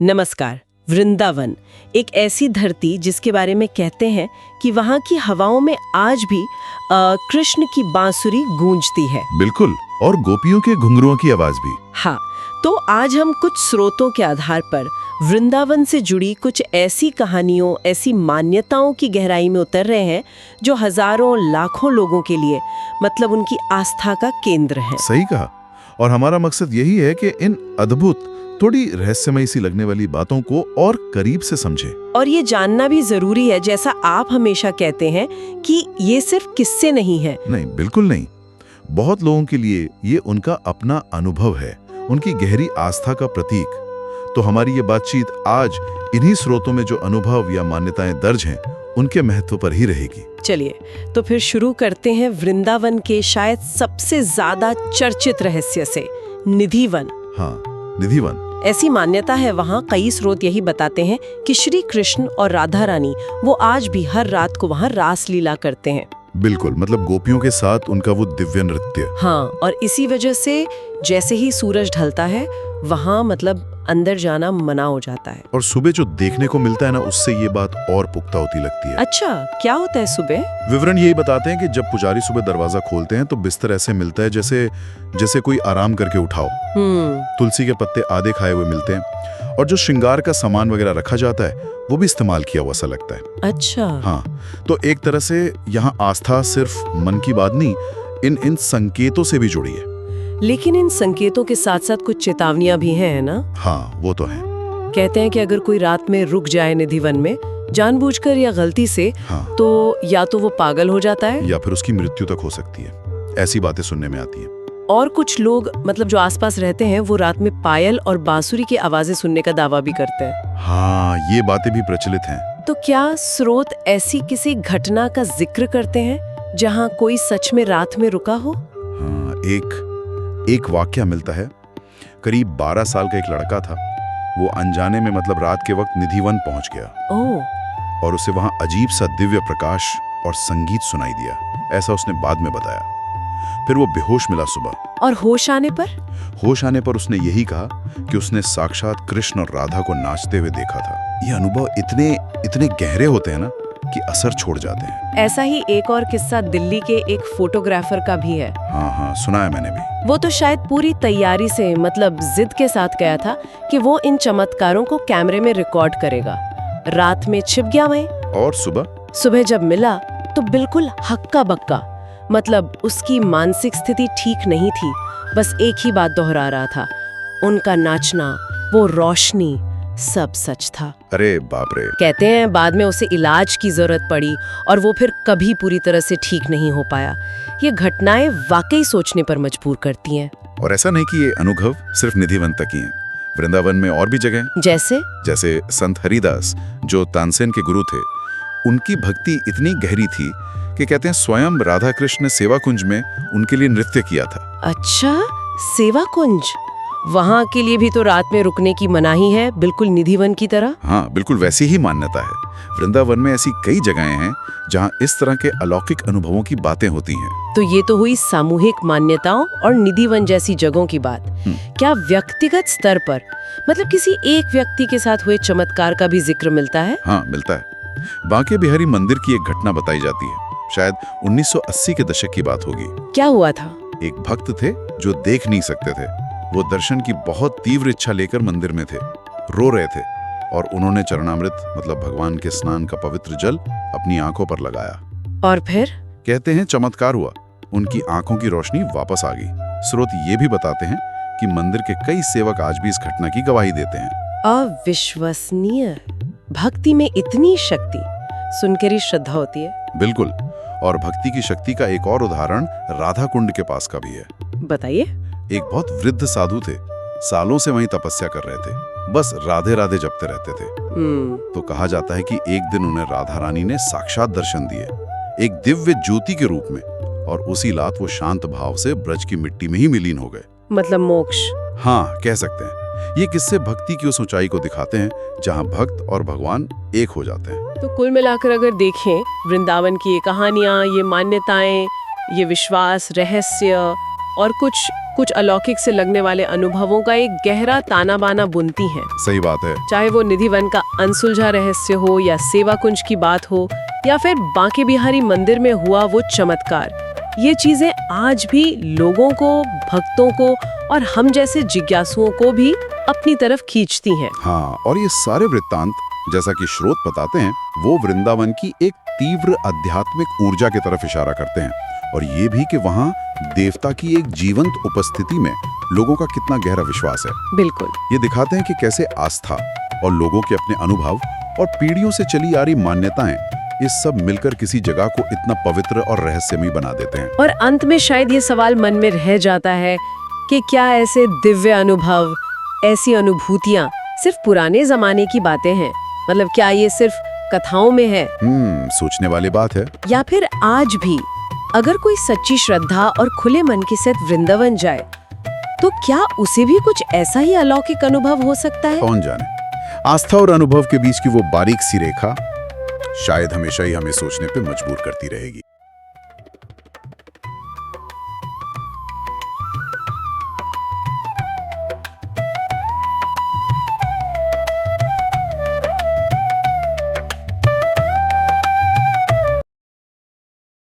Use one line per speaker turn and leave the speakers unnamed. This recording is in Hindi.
नमस्कार। वृंदावन एक ऐसी धरती जिसके बारे में कहते हैं कि वहाँ की हवाओं में आज भी कृष्ण की बांसुरी गूंजती है।
बिल्कुल, और गोपियों के घुंघरुओं की आवाज भी।
हाँ, तो आज हम कुछ स्रोतों के आधार पर वृंदावन से जुड़ी कुछ ऐसी कहानियों, ऐसी मान्यताओं की गहराई में उतर रहे हैं जो हजारों लाखों लोगों के लिए मतलब उनकी आस्था का केंद्र है।
सही कहा। और हमारा मकसद यही है कि इन अद्भुत, थोड़ी रहस्यमयी सी लगने वाली बातों को और करीब से समझें।
और ये जानना भी जरूरी है, जैसा आप हमेशा कहते हैं, कि ये सिर्फ किस्से नहीं है।
नहीं, बिल्कुल नहीं। बहुत लोगों के लिए ये उनका अपना अनुभव है, उनकी गहरी आस्था का प्रतीक। तो हमारी ये बातचीत आज इन्हीं स्रोतों में जो अनुभव या मान्यताएं दर्ज हैं, उनके महत्व पर ही रहेगी।
चलिए, तो फिर शुरू करते हैं वृंदावन के शायद सबसे ज्यादा चर्चित रहस्य से, निधिवन।
हाँ, निधिवन।
ऐसी मान्यता है वहाँ, कई स्रोत यही बताते हैं कि श्री कृष्ण और राधा रानी वो आज भी हर रात को वहाँ रास लीला करते हैं।
बिल्कुल, मतलब गोपियों के साथ उनका वो दिव्य नृत्य।
हाँ, और इसी वजह से जैसे ही सूरज ढलता है वहाँ मतलब अंदर जाना मना हो जाता है।
और सुबह जो देखने को मिलता है ना, उससे ये बात और पुख्ता होती लगती है।
अच्छा, क्या होता है सुबह?
विवरण यही बताते हैं कि जब पुजारी सुबह दरवाजा खोलते हैं तो बिस्तर ऐसे मिलता है जैसे कोई आराम करके उठाओ। तुलसी के पत्ते आधे खाए हुए मिलते हैं, और जो श्रृंगार का सामान वगैरह रखा जाता है वो भी इस्तेमाल किया हुआ सा लगता है।
अच्छा।
हाँ, तो एक तरह से यहाँ आस्था सिर्फ मन की बात नहीं, इन संकेतों से भी जुड़ी है।
लेकिन इन संकेतों के साथ साथ कुछ चेतावनियां भी हैं, है ना?
हाँ, वो तो है।
कहते हैं कि अगर कोई रात में रुक जाए निधिवन में जानबूझकर या गलती से,
हाँ,
तो या तो वो पागल हो जाता है
या फिर उसकी मृत्यु तक हो सकती है। ऐसी बातें सुनने में आती हैं।
और कुछ लोग मतलब जो आसपास रहते हैं वो रात में पायल और बांसुरी की आवाजें सुनने का दावा भी करते हैं।
हाँ, ये बातें भी प्रचलित हैं।
तो क्या स्रोत ऐसी किसी घटना का जिक्र करते हैं जहाँ कोई सच में रात में रुका हो?
हाँ, एक वाक्या मिलता है। करीब 12 साल का एक लड़का था। वो अनजाने में मतलब रात के वक्त निधिवन पहुंच गया।
ओह।
और उसे वहां अजीब सा दिव्य प्रकाश और संगीत सुनाई दिया, ऐसा उसने बाद में बताया। फिर वो बेहोश मिला सुबह।
और होश आने पर?
होश आने पर उसने यही कहा कि उसने साक्षात कृष्ण और राधा को नाचते हुए देखा था। ये अनुभव इतने गहरे होते हैं ना कि असर छोड़ जाते हैं।
ऐसा ही एक और किस्सा दिल्ली के एक फोटोग्राफर का भी है।
हाँ, सुना है मैंने भी।
वो तो शायद पूरी तैयारी से मतलब जिद के साथ गया था कि वो इन चमत्कारों को कैमरे में रिकॉर्ड करेगा। रात में छिप गया वहीं।
और सुबह
जब मिला तो बिल्कुल हक्का बक्का, मतलब उसकी मानसिक स्थिति ठीक नहीं थी। बस एक ही बात दोहरा रहा था, उनका नाचना, वो रोशनी, सब सच था।
अरे बाप रे।
कहते हैं बाद में उसे इलाज की जरूरत पड़ी और वो फिर कभी पूरी तरह से ठीक नहीं हो पाया। ये घटनाएं वाकई सोचने पर मजबूर करती हैं।
और ऐसा नहीं कि ये अनुभव सिर्फ निधिवन तक ही हैं। वृंदावन में और भी जगह, जैसे संत हरिदास जो तानसेन के गुरु थे, उनकी भक्ति इतनी गहरी थी कि कहते हैं स्वयं राधा कृष्ण ने सेवा कुंज में उनके लिए नृत्य किया था।
अच्छा, सेवा कुंज? वहाँ के लिए भी तो रात में रुकने की मनाही है, बिल्कुल निधिवन की तरह।
हाँ, बिल्कुल वैसी ही मान्यता है। वृंदावन में ऐसी कई जगहें हैं जहाँ इस तरह के अलौकिक अनुभवों की बातें होती हैं।
तो ये तो हुई सामूहिक मान्यताओं और निधिवन जैसी जगहों की बात। क्या व्यक्तिगत स्तर पर मतलब किसी एक व्यक्ति के साथ हुए चमत्कार का भी जिक्र मिलता है?
हाँ, मिलता है। बांके बिहारी मंदिर की एक घटना बताई जाती है। शायद 1980 के दशक की बात होगी।
क्या हुआ था?
एक भक्त थे जो देख नहीं सकते थे। वो दर्शन की बहुत तीव्र इच्छा लेकर मंदिर में थे, रो रहे थे, और उन्होंने चरणामृत मतलब भगवान के स्नान का पवित्र जल अपनी आंखों पर लगाया।
और फिर कहते
हैं चमत्कार हुआ, उनकी आंखों की रोशनी वापस आ गई। स्रोत ये भी बताते हैं कि मंदिर के कई सेवक आज भी इस घटना की गवाही देते हैं।
अविश्वसनीय। भक्ति में इतनी शक्ति, सुनकर ही श्रद्धा होती है।
बिल्कुल। और भक्ति की शक्ति का एक और उदाहरण राधा कुंड के पास का भी है।
बताइए।
एक बहुत वृद्ध साधु थे, सालों से वहीं तपस्या कर रहे थे, बस राधे राधे जपते रहते थे। तो कहा जाता है कि एक दिन उन्हें राधा रानी ने साक्षात दर्शन दिए, एक दिव्य ज्योति के रूप में, और उसी रात वो शांत भाव से ब्रज की मिट्टी में ही विलीन हो गए।
मतलब मोक्ष।
हाँ, कह सकते हैं। ये किस्से भक्ति की उस ऊंचाई को दिखाते हैं जहाँ भक्त और भगवान एक हो जाते हैं।
तो कुल मिलाकर अगर देखें, वृंदावन की ये कहानियाँ, ये मान्यताएं, ये विश्वास, रहस्य और कुछ कुछ अलौकिक से लगने वाले अनुभवों का एक गहरा ताना बाना बुनती हैं।
सही बात है।
चाहे वो निधिवन का अनसुलझा रहस्य हो या सेवा कुंज की बात हो या फिर बांके बिहारी मंदिर में हुआ वो चमत्कार, ये चीजें आज भी लोगों को, भक्तों को और हम जैसे जिज्ञासुओं को भी अपनी तरफ खींचती हैं।
हाँ, और ये सारे वृत्तांत, जैसा कि स्रोत बताते हैं, वो वृंदावन की एक तीव्र आध्यात्मिक ऊर्जा की तरफ इशारा करते हैं, और ये भी कि वहाँ देवता की एक जीवंत उपस्थिति में लोगों का कितना गहरा विश्वास है।
बिल्कुल।
ये दिखाते हैं कि कैसे आस्था और लोगों के अपने अनुभव और पीढ़ियों से चली आ रही मान्यताएं, ये सब मिलकर किसी जगह को इतना पवित्र और रहस्यमयी बना देते हैं।
और अंत में शायद ये सवाल मन में रह जाता है कि क्या ऐसे दिव्य अनुभव, ऐसी अनुभूतियां सिर्फ पुराने जमाने की बातें हैं? मतलब क्या ये सिर्फ कथाओं में है?
सोचने वाली बात है।
या फिर आज भी अगर कोई सच्ची श्रद्धा और खुले मन के साथ वृंदावन जाए तो क्या उसे भी कुछ ऐसा ही अलौकिक अनुभव हो सकता है?
कौन जाने। आस्था और अनुभव के बीच की वो बारीक सी रेखा शायद हमेशा ही हमें सोचने पे मजबूर करती रहेगी।